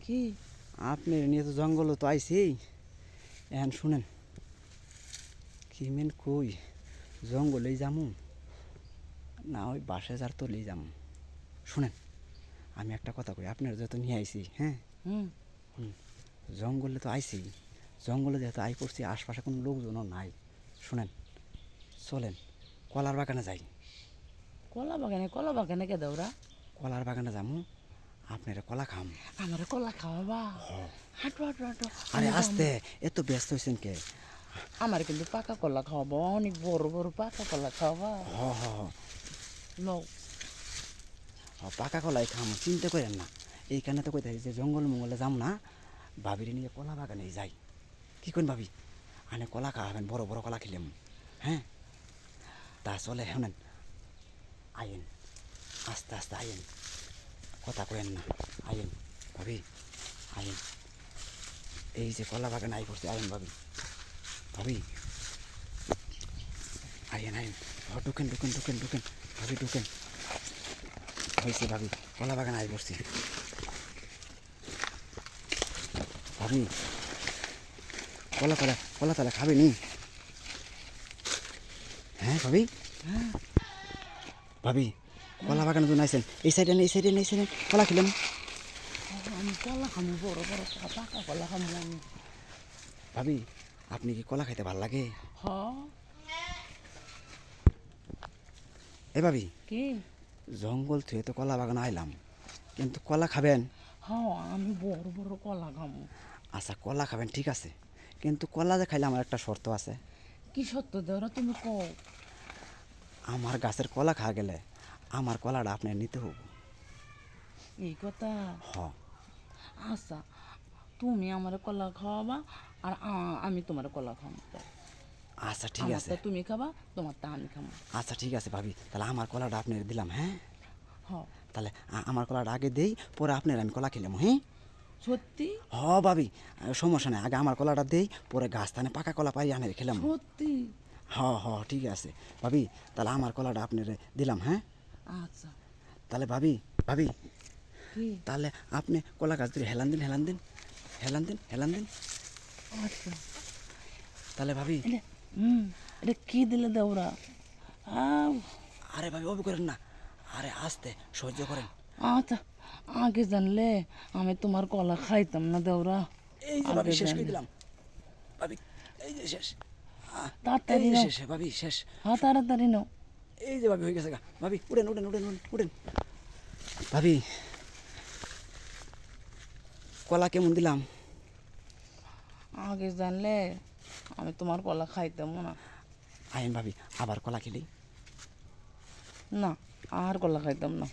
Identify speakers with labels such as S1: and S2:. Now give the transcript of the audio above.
S1: কি
S2: আপনি নিয়ে তো জঙ্গল তো আইছি এখন শুনেন কি মেন কই জঙ্গলেই যামু না ওই বাসে যার তলেই যামু শুনেন আমি একটা কথা কই আপনার যত নিয়ে আইছি হ্যাঁ
S1: হুম
S2: জঙ্গলে তো আইছি জঙ্গলে যেহেতু আই করছি আশপাশে কোনো লোকজনও নাই শুনেন চলেন কলার বাগানে যাই
S1: কলা বাগানে কে দৌড়া
S2: কলার বাগানে যামু আপনারা কলা খাম
S1: আমার কলা খাওয়াবা হাঁটু হাঁটু হাঁটু
S2: আরে আস্তে এত ব্যস্ত হয়েছেন কে
S1: আমার কিন্তু পাকা কলা খাওয়াবা অনেক বড় বড় পাকা কলা খাওয়াবা
S2: হ হ হ
S1: লও
S2: পাকা কলাই খাম চিন্তা করেন না এইখানে তো কইতে যে জঙ্গল মঙ্গলে যাম না ভাবিরে নিয়ে কলা বাগানে যাই কি করেন ভাবি আনে কলা খাওয়াবেন বড় বড় কলা খেলাম হ্যাঁ তা চলে শোনেন আইন আস্তে আস্তে আইন কথা কয়েন না আইন ভাবি আইন এই যে কলা বাগানে আই করছে আইন ভাবি ভাবি আইন আইন ঢুকেন ঢুকেন ঢুকেন ঢুকেন ভাবি ঢুকেন হয়েছে ভাবি কলা বাগানে আই করছি ভাবি কলা কলা কলা তালা খাবে নি হ্যাঁ ভাবি
S1: হ্যাঁ
S2: ভাবি কলা বাগানে তো নাইছেন এই সাইডে এই সাইডে এই সাইডে কলা খেলাম
S1: আমি কলা খামু বড় বড় পাকা কলা খামু আমি
S2: ভাবি আপনি কি কলা খাইতে ভাল লাগে
S1: হ
S2: এ ভাবি
S1: কি
S2: জঙ্গল থুয়ে তো কলা বাগানে আইলাম কিন্তু কলা খাবেন
S1: হ আমি বড় বড় কলা খামু
S2: আচ্ছা কলা খাবেন ঠিক আছে কিন্তু কলা যে খাইলে আমার একটা শর্ত আছে
S1: কি সত্য দেওরা তুমি কও
S2: আমার গাছের কলা খাওয়া গেলে আমার কলাটা আপনি নিতে হবো
S1: এই কথা
S2: হ
S1: আচ্ছা তুমি আমার কলা খাওয়াবা আর আমি তোমার কলা খাওয়াবো
S2: আচ্ছা ঠিক আছে
S1: আমারটা তুমি খাবা তোমারটা আমি খাবো
S2: আচ্ছা ঠিক আছে ভাবি তাহলে আমার কলাটা আপনি দিলাম হ্যাঁ
S1: হ
S2: তাহলে আমার কলাটা আগে দেই পরে আপনার আমি কলা খেলাম হ্যাঁ
S1: সত্যি
S2: হ ভাবি সমস্যা নেই আগে আমার কলাটা দেই পরে গাছ থানে পাকা কলা পাই আনে খেলাম
S1: সত্যি
S2: হ হ ঠিক আছে ভাবি তাহলে আমার কলাটা আপনার দিলাম হ্যাঁ
S1: আচ্ছা
S2: তাহলে ভাবি ভাবি
S1: কি
S2: তাহলে আপনি কলা গাছ ধরে হেলান দিন হেলান দিন হেলান দিন হেলান দিন
S1: আচ্ছা
S2: তাহলে ভাবি
S1: এটা কি দিলে দেওরা
S2: আরে ভাবি অবু করেন না আরে আস্তে সহ্য করেন
S1: আচ্ছা আগে জানলে আমি তোমার কলা খাইতাম না দেওরা
S2: এই যে ভাবি শেষ করে দিলাম ভাবি এই যে শেষ
S1: তাড়াতাড়ি
S2: এই যে
S1: নাও
S2: শেষ ভাবি শেষ
S1: হ্যাঁ তাড়াতাড়ি নাও
S2: এই যে ভাবি হয়ে গেছে গা ভাবি উড়েন উড়েন উড়েন উড়েন উড়েন ভাবি কলা কেমন দিলাম
S1: আগে জানলে আমি তোমার কলা খাইতাম না
S2: আইন ভাবি আবার কলা খেলি
S1: না আর কলা খাইতাম না